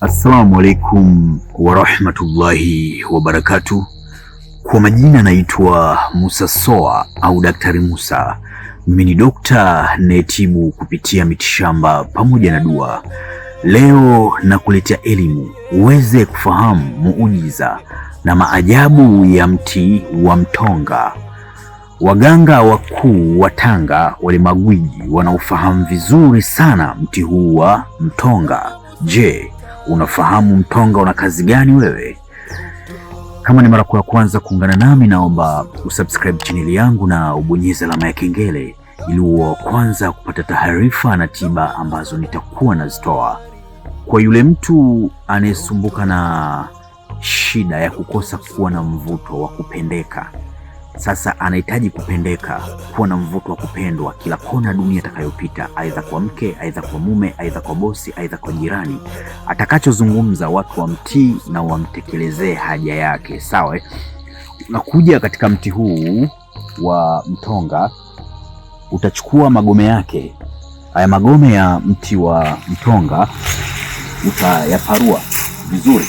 Assalamu alaikum warahmatullahi wabarakatuh. Kwa majina naitwa Musa Soa au Daktari Musa. Mimi ni dokta nayetibu kupitia mitishamba pamoja na dua. Leo nakuletea elimu uweze kufahamu muujiza na maajabu ya mti wa mtonga. Waganga wakuu wa Tanga, wale magwiji, wanaofahamu vizuri sana mti huu wa mtonga. Je, unafahamu mtonga una kazi gani wewe? Kama ni mara ya kwanza kuungana nami, naomba usubscribe channel yangu na ubonyeze alama ya kengele ili uwe wa kwanza kupata taarifa na tiba ambazo nitakuwa nazitoa. Kwa yule mtu anayesumbuka na shida ya kukosa kuwa na mvuto wa kupendeka, sasa anahitaji kupendeka, kuwa na mvuto wa kupendwa kila kona dunia atakayopita, aidha kwa mke, aidha kwa mume, aidha kwa bosi, aidha kwa jirani. Atakachozungumza watu wamtii na wamtekelezee haja yake. Sawa? Unakuja katika mti huu wa mtonga, utachukua magome yake. Haya magome ya mti wa mtonga utayaparua vizuri.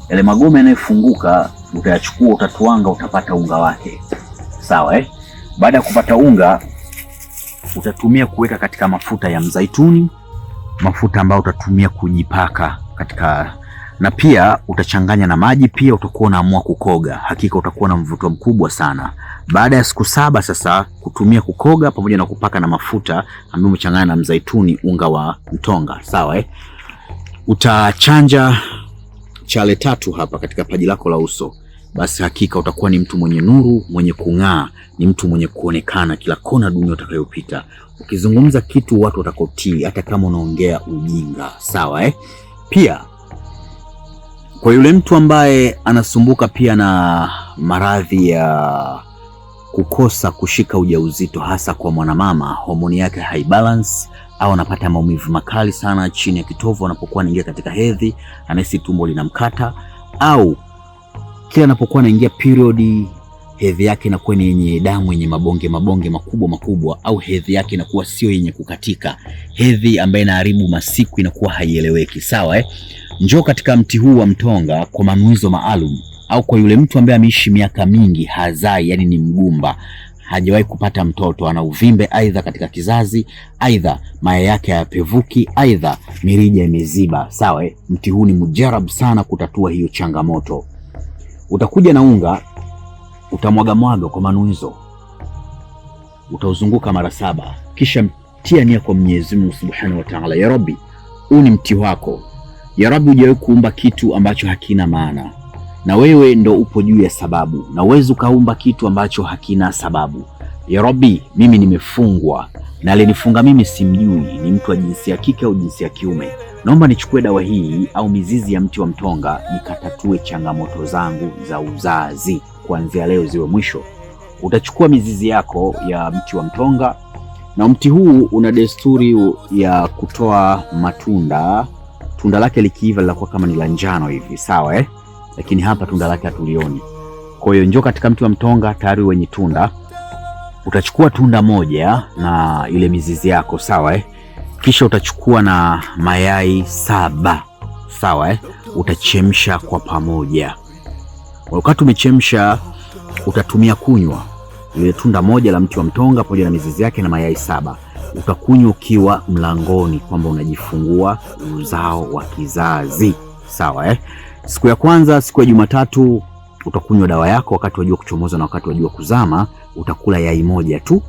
Yale magome yanayofunguka utayachukua, utatuanga, utapata unga wake. Sawa? Baada ya kupata unga, utatumia kuweka katika mafuta ya mzaituni, mafuta ambayo utatumia kujipaka katika, na pia utachanganya na maji. Pia utakuwa unaamua kukoga, hakika utakuwa na mvuto mkubwa sana. Baada ya siku 7 sasa kutumia kukoga pamoja na kupaka na mafuta ambayo umechanganya na mzaituni, unga wa mtonga. Sawa? Utachanja chale 3 hapa katika paji lako la uso. Basi hakika utakuwa ni mtu mwenye nuru, mwenye kung'aa, ni mtu mwenye kuonekana kila kona dunia utakayopita. Ukizungumza kitu watu watakotii hata kama unaongea ujinga. Sawa? Pia kwa yule mtu ambaye anasumbuka pia na maradhi ya kukosa kushika ujauzito, hasa kwa mwanamama, homoni yake high balance, au anapata maumivu makali sana chini ya kitovu anapokuwa anaingia katika hedhi, anahisi tumbo linamkata, au kila anapokuwa anaingia period hedhi yake inakuwa ni yenye damu yenye mabonge makubwa, au hedhi yake inakuwa sio yenye kukatika, hedhi ambayo inaharibu masiku, inakuwa haieleweki. Sawa? Njoo katika mti huu wa mtonga kwa manuizo maalum, au kwa yule mtu ambaye ameishi miaka mingi hazai, yani ni mgumba, hajawahi kupata mtoto, ana uvimbe aidha katika kizazi, aidha mayai yake hayapevuki, aidha mirija imeziba. Sawa? Mti huu ni mujarab sana kutatua hiyo changamoto. Utakuja na unga, utamwaga kwa manuizo, utauzunguka mara 7, kisha tia nia kwa Mwenyezi Mungu Subhanahu wa Ta'ala. Ya Rabbi, huu ni mti wako. Ya Rabbi, hujawahi kuumba kitu ambacho hakina maana, na wewe ndo upo juu ya sababu, na uwezi ukaumba kitu ambacho hakina sababu. Ya Rabbi, mimi nimefungwa, na alinifunga mimi simjui, ni mtu wa jinsia ya kike au jinsia ya kiume. Naomba nichukue dawa hii au mizizi ya mti wa mtonga nikatatue changamoto zangu za uzazi kuanzia leo ziwe mwisho. Utachukua mizizi yako ya mti wa mtonga, na mti huu una desturi ya kutoa matunda. Tunda lake likiiva linakuwa kama ni la njano hivi. Sawa? Lakini hapa tunda lake hatulioni. Kwa hiyo njoo katika mti wa mtonga tayari wenye tunda. Utachukua tunda moja na ile mizizi yako. Sawa? Kisha utachukua na mayai 7. Sawa? Utachemsha kwa pamoja. Wakati umechemsha, utatumia kunywa ile tunda moja la mti wa mtonga pamoja na mizizi yake na mayai 7. Utakunywa ukiwa mlangoni, kwamba unajifungua uzao wa kizazi. Sawa? Siku ya kwanza, siku ya Jumatatu, utakunywa dawa yako. Wakati wa jua kuchomoza na wakati wa jua kuzama, utakula yai moja tu.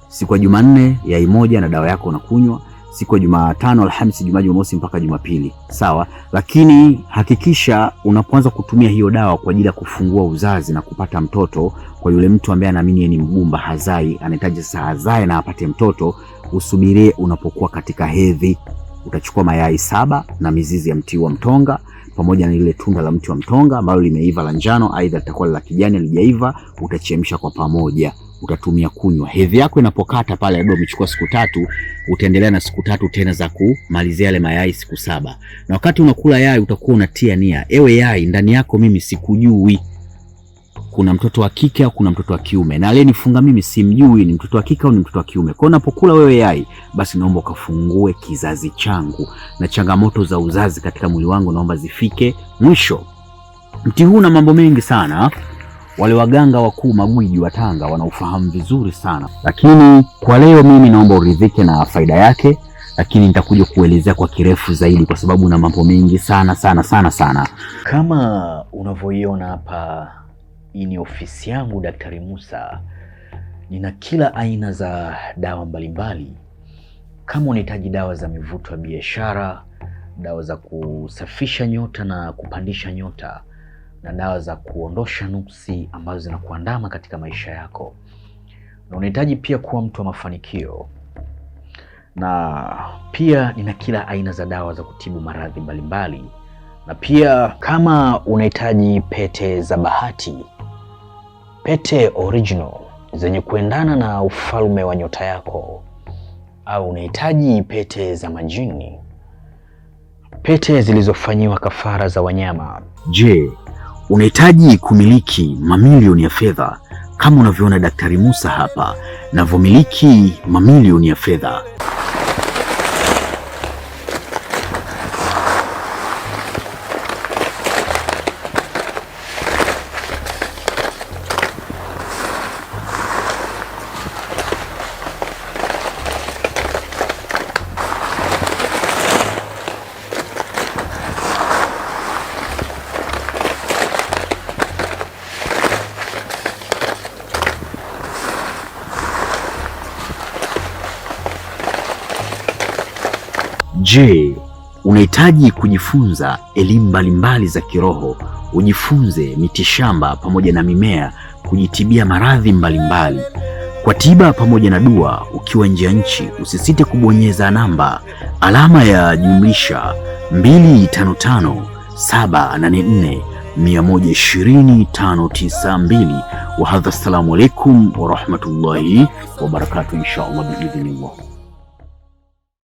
Siku ya Jumanne, yai moja na dawa yako unakunywa. Siku ya Jumatano, Alhamisi, Jumaa, Jumamosi mpaka Jumapili. Sawa? Lakini hakikisha unapoanza kutumia hiyo dawa kwa ajili ya kufungua uzazi na kupata mtoto, kwa yule mtu ambaye anaamini ni mgumba, hazai, anahitaji sasa hazae na apate mtoto, usubirie unapokuwa katika hedhi. Utachukua mayai 7 na mizizi ya mti wa mtonga pamoja na ile tunda la mti wa mtonga ambalo limeiva la njano, aidha litakuwa la kijani halijaiva. Utachemsha kwa pamoja, utatumia kunywa. Hedhi yako inapokata pale, labda umechukua siku 3, utaendelea na siku 3 tena za kumalizia yale mayai siku 7. Na wakati unakula yai utakuwa unatia nia, ewe yai, ndani yako mimi sikujui. kuna mtoto wa kike au kuna mtoto wa kiume, na aliyenifunga mimi simjui ni mtoto wa kike au ni mtoto wa kiume. Kwa unapokula wewe yai, basi naomba ukafungue kizazi changu, na changamoto za uzazi katika mwili wangu naomba zifike mwisho. Mti huu na mambo mengi sana. Wale waganga wakuu magwiji wa Tanga wanaufahamu vizuri sana, lakini kwa leo mimi naomba uridhike na faida yake, lakini nitakuja kuelezea kwa kirefu zaidi kwa sababu na mambo mengi sana sana sana sana. Kama unavyoiona hapa, hii ni ofisi yangu Daktari Musa. Nina kila aina za dawa mbalimbali. Kama unahitaji dawa za mivuto ya biashara, dawa za kusafisha nyota na kupandisha nyota, na dawa za kuondosha nuksi ambazo zinakuandama katika maisha yako, na unahitaji pia kuwa mtu wa mafanikio, na pia nina kila aina za dawa za kutibu maradhi mbalimbali, na pia kama unahitaji pete za bahati, pete original zenye kuendana na ufalme wa nyota yako, au unahitaji pete za majini, pete zilizofanyiwa kafara za wanyama. Je, unahitaji kumiliki mamilioni ya fedha kama unavyoona Daktari Musa hapa navyomiliki mamilioni ya fedha? Je, unahitaji kujifunza elimu mbalimbali za kiroho, ujifunze mitishamba pamoja na mimea kujitibia maradhi mbalimbali kwa tiba pamoja na dua? Ukiwa nje ya nchi, usisite kubonyeza namba alama ya jumlisha 255 Wa hadha, assalamu alaikum wa rahmatullahi wa barakatuh, insha Allah biidhnillah.